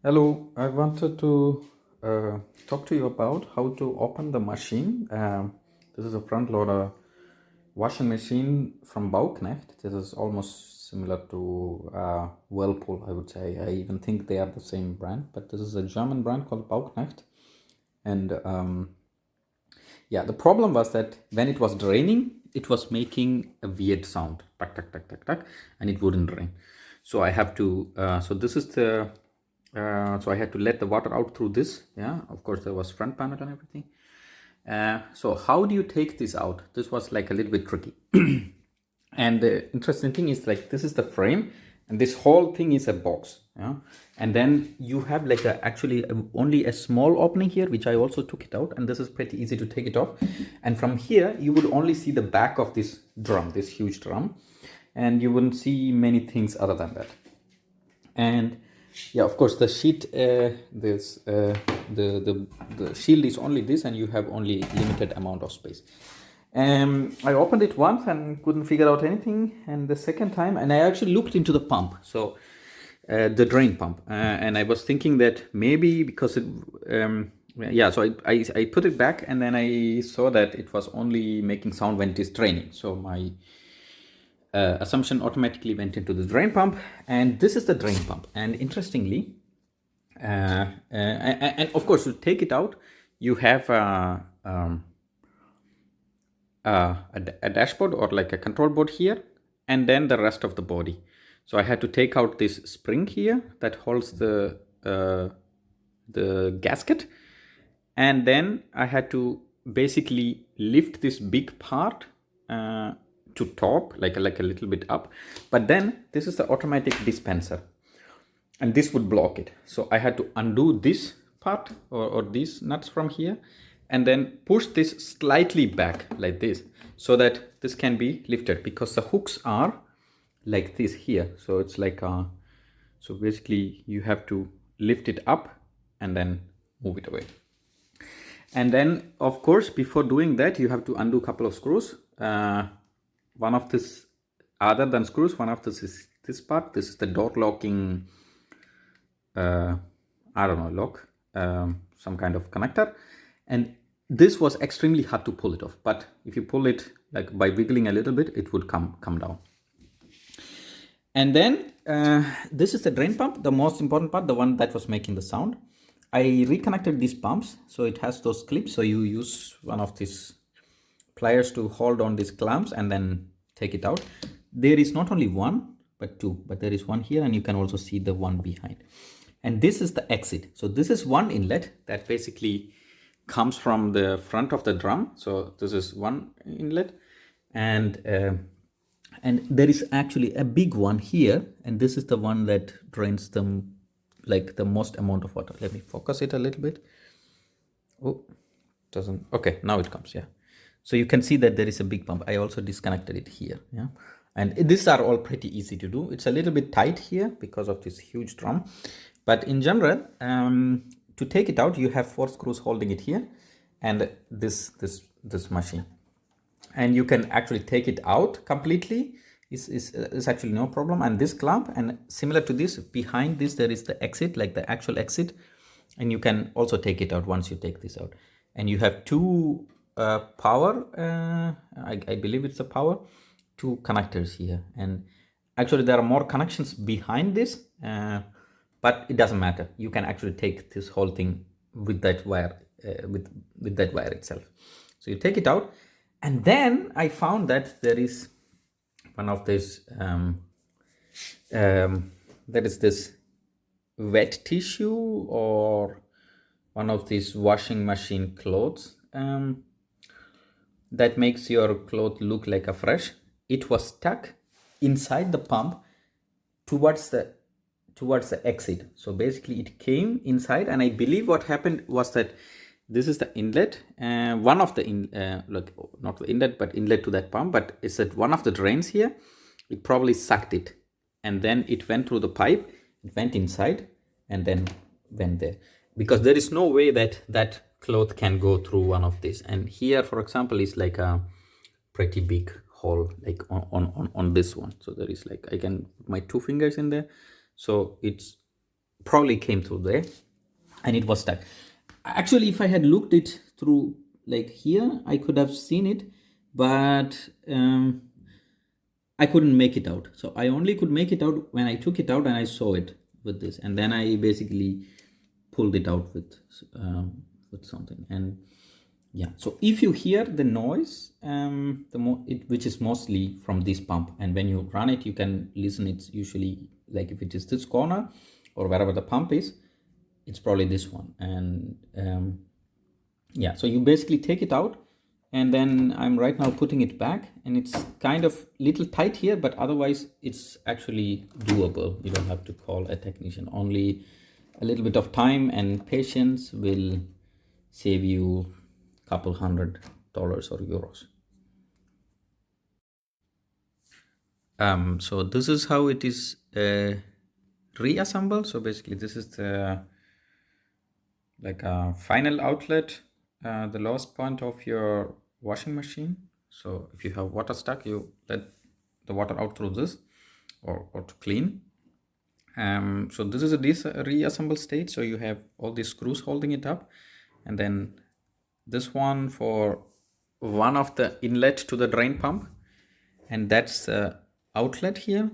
Hello, I wanted to talk to you about how to open the machine. This is a front loader washing machine from Bauknecht. This is almost similar to Whirlpool, I would say. I even think they are the same brand, but this is a German brand called Bauknecht. And yeah, the problem was that when it was draining, it was making a weird sound, tuck, tuck, tuck, tuck, tuck, and it wouldn't drain. So I have to, so this is the, so I had to let the water out through this. Yeah, of course there was front panel and everything. So how do you take this out? This was like a little bit tricky. And the interesting thing is, like, this is the frame and this whole thing is a box. Yeah, and then you have like only a small opening here, which I also took it out, and this is pretty easy to take it off. And from here you would only see the back of this drum, this huge drum, and you wouldn't see many things other than that. And yeah, of course the sheet, the shield is only this, and you have only limited amount of space. I opened it once and couldn't figure out anything, and the second time, and I actually looked into the pump, so the drain pump, and I was thinking that maybe because it, yeah, so I put it back, and then I saw that it was only making sound when it is draining. So my assumption automatically went into the drain pump, and this is the drain pump. And interestingly, and of course to take it out, you have a dashboard or like a control board here, and then the rest of the body. So I had to take out this spring here that holds the gasket, and then I had to basically lift this big part to top, like a little bit up. But then this is the automatic dispenser, and this would block it. So I had to undo this part or these nuts from here, and then push this slightly back like this, so that this can be lifted, because the hooks are like this here. So it's like so basically you have to lift it up and then move it away. And then of course before doing that you have to undo a couple of screws. One of this, other than screws, one of this is this part. This is the door locking, I don't know, lock, some kind of connector. And this was extremely hard to pull it off, but if you pull it like by wiggling a little bit, it would come down. And then this is the drain pump, the most important part, the one that was making the sound. I reconnected these pumps, so it has those clips, so you use one of these pliers to hold on these clamps and then take it out. There is not only one but two, but there is one here, and you can also see the one behind. And this is the exit. So this is one inlet that basically comes from the front of the drum. So this is one inlet, and there is actually a big one here, and this is the one that drains them like the most amount of water. Let me focus it a little bit. Oh, doesn't, okay, now it comes. Yeah, so you can see that there is a big pump. I also disconnected it here. Yeah, and these are all pretty easy to do. It's a little bit tight here because of this huge drum, but in general, to take it out, you have 4 screws holding it here, and this machine, and you can actually take it out completely. Is actually no problem. And this clamp, and similar to this, behind this there is the exit, like the actual exit, and you can also take it out once you take this out. And you have 2 power, I believe it's the power, 2 connectors here, and actually there are more connections behind this, but it doesn't matter. You can actually take this whole thing with that wire, with that wire itself. So you take it out, and then I found that there is one of these, that is this wet tissue, or one of these washing machine clothes, that makes your cloth look like a fresh. It was stuck inside the pump towards the exit. So basically it came inside, and I believe what happened was that this is the inlet, one of the like, not the inlet but inlet to that pump, but it's at one of the drains here. It probably sucked it, and then it went through the pipe, it went inside, and then went there, because there is no way that cloth can go through one of these. And here, for example, is like a pretty big hole, like on this one. So there is, like, I can put my 2 fingers in there, so it's probably came through there and it was stuck. Actually, if I had looked it through like here, I could have seen it, but I couldn't make it out. So I only could make it out when I took it out and I saw it with this, and then I basically pulled it out with something. And yeah, so if you hear the noise, which is mostly from this pump, and when you run it, you can listen. It's usually like if it is this corner or wherever the pump is, it's probably this one. And yeah, so you basically take it out, and then I'm right now putting it back, and it's kind of little tight here, but otherwise it's actually doable. You don't have to call a technician. Only a little bit of time and patience will save you a couple $100 or euros. So this is how it is reassembled. So basically this is the like a final outlet, the lowest point of your washing machine. So if you have water stuck, you let the water out through this or to clean. So this is a reassembled state. So you have all these screws holding it up, and then this one for one of the inlet to the drain pump, and that's the outlet here,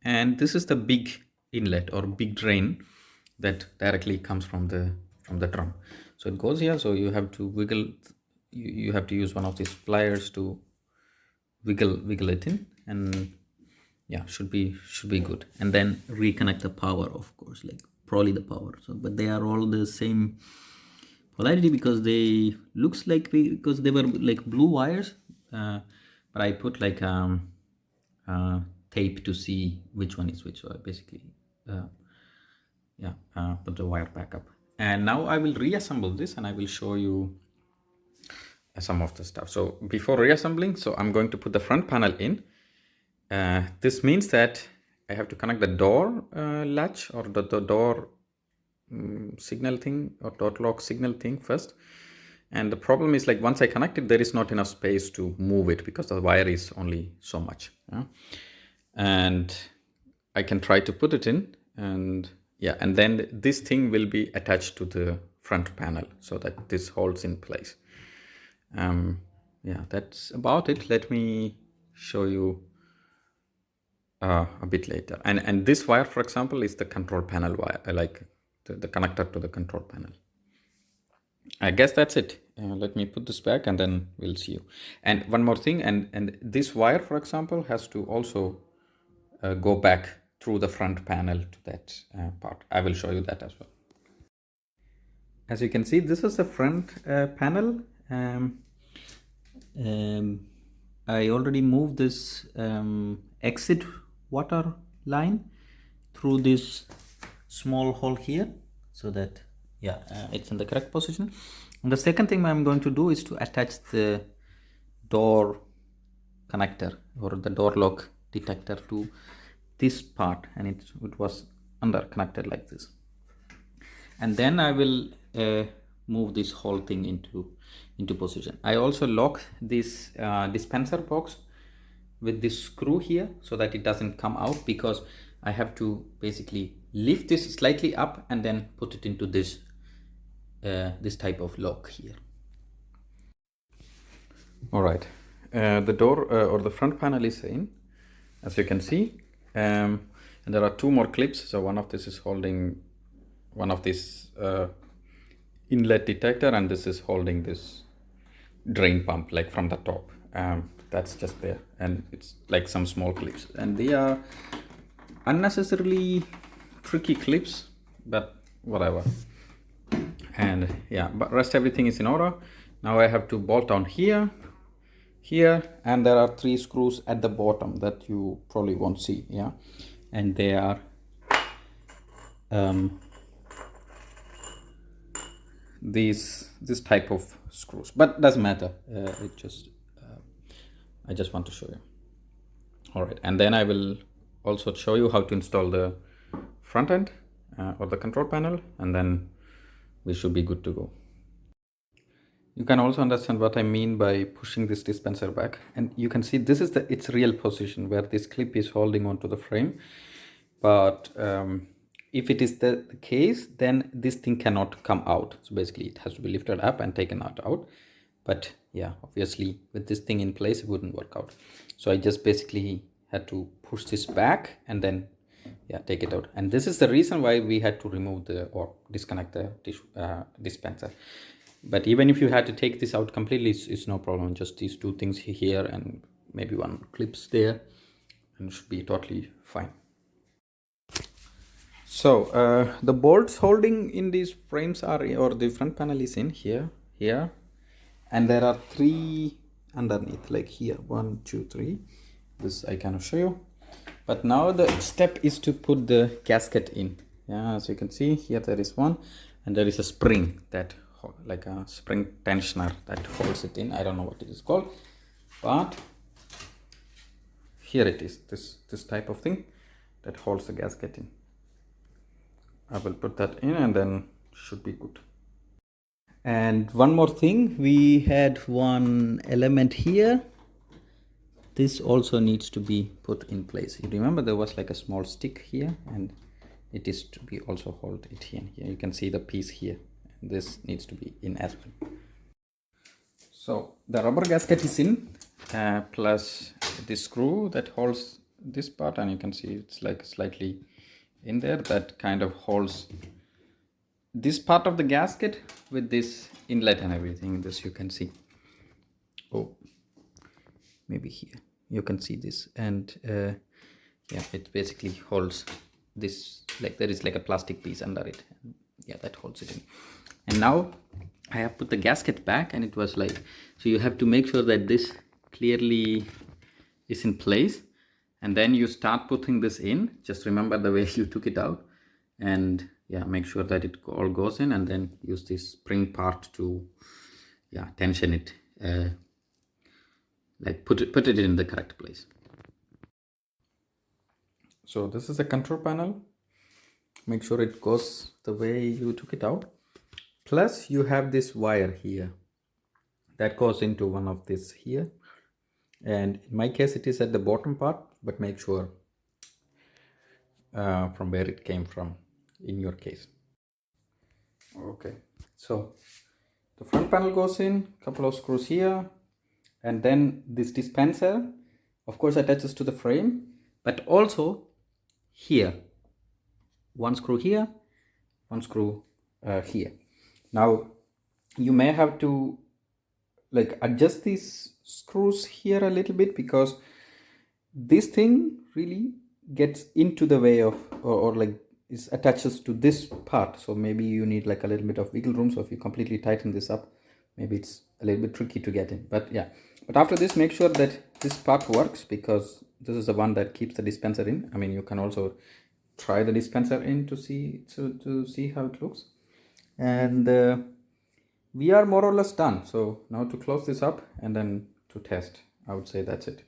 and this is the big inlet or big drain that directly comes from the drum. So it goes here, so you have to wiggle, you have to use one of these pliers to wiggle it in, and yeah, should be good. And then reconnect the power, of course, like probably the power. So but they are all the same polarity because they looks like because they were like blue wires, but I put like tape to see which one is which. So I basically put the wire back up, and now I will reassemble this and I will show you some of the stuff. So before reassembling, so I'm going to put the front panel in. This means that I have to connect the door latch or the door signal thing or door lock signal thing first. And the problem is, like, once I connect it, there is not enough space to move it because the wire is only so much. And I can try to put it in, and and then this thing will be attached to the front panel so that this holds in place. That's about it. Let me show you a bit later. And this wire, for example, is the control panel wire. I like the connector to the control panel. I guess that's it. Let me put this back and then we'll see you. And one more thing, and this wire, for example, has to also go back through the front panel to that part. I will show you that as well. As you can see, this is the front panel. I already moved this exit water line through this small hole here so that it's in the correct position. And the second thing I'm going to do is to attach the door connector or the door lock detector to this part, and it was under connected like this. And then I will move this whole thing into position. I also lock this dispenser box with this screw here so that it doesn't come out, because I have to basically lift this slightly up and then put it into this this type of lock here. All right, the door or the front panel is in, as you can see, and there are two more clips. So one of this is holding one of this inlet detector, and this is holding this drain pump, like from the top. That's just there, and it's like some small clips, and they are unnecessarily tricky clips, but whatever. And but rest everything is in order. Now I have to bolt down here, and there are 3 screws at the bottom that you probably won't see. And they are this type of screws, but doesn't matter. I just want to show you. All right, and then I will also show you how to install the front end or the control panel, and then we should be good to go. You can also understand what I mean by pushing this dispenser back, and you can see this is its real position where this clip is holding onto the frame. But if it is the case, then this thing cannot come out. So basically it has to be lifted up and taken out. But yeah, obviously with this thing in place, it wouldn't work out. So I just basically had to push this back and then yeah, take it out. And this is the reason why we had to remove or disconnect the dispenser. But even if you had to take this out completely, it's no problem. Just these two things here and maybe one clips there, and it should be totally fine. So the bolts holding in these frames are, or the front panel is in here, and there are 3 underneath, like here, 1, 2, 3. This I cannot show you. But now the step is to put the gasket in. Yeah, as you can see here, there is one, and there is a spring that, like a spring tensioner that holds it in. I don't know what it is called, but here it is. This type of thing that holds the gasket in. I will put that in and then should be good. And one more thing, we had one element here. This also needs to be put in place. You remember there was like a small stick here, and it is to be also hold it here. Here you can see the piece here. This needs to be in as well. So the rubber gasket is in, plus this screw that holds this part, and you can see it's like slightly in there, that kind of holds this part of the gasket with this inlet and everything. This you can see. Oh, maybe here you can see this, and yeah, it basically holds this, like there is like a plastic piece under it. Yeah, that holds it in. And now I have put the gasket back, and it was like, so you have to make sure that this clearly is in place, and then you start putting this in. Just remember the way you took it out, and yeah, make sure that it all goes in, and then use this spring part to yeah, tension it, like put it in the correct place. So this is a control panel. Make sure it goes the way you took it out. Plus you have this wire here that goes into one of this here, and in my case it is at the bottom part, but make sure from where it came from in your case. Okay, so the front panel goes in, couple of screws here, and then this dispenser of course attaches to the frame, but also here, one screw here, one screw here. Now you may have to like adjust these screws here a little bit, because this thing really gets into the way of, or like is attaches to this part. So maybe you need like a little bit of wiggle room. So if you completely tighten this up, maybe it's a little bit tricky to get in. But yeah, but after this, make sure that this part works, because this is the one that keeps the dispenser in. I mean, you can also try the dispenser in to see how it looks. And we are more or less done. So now to close this up and then to test, I would say that's it.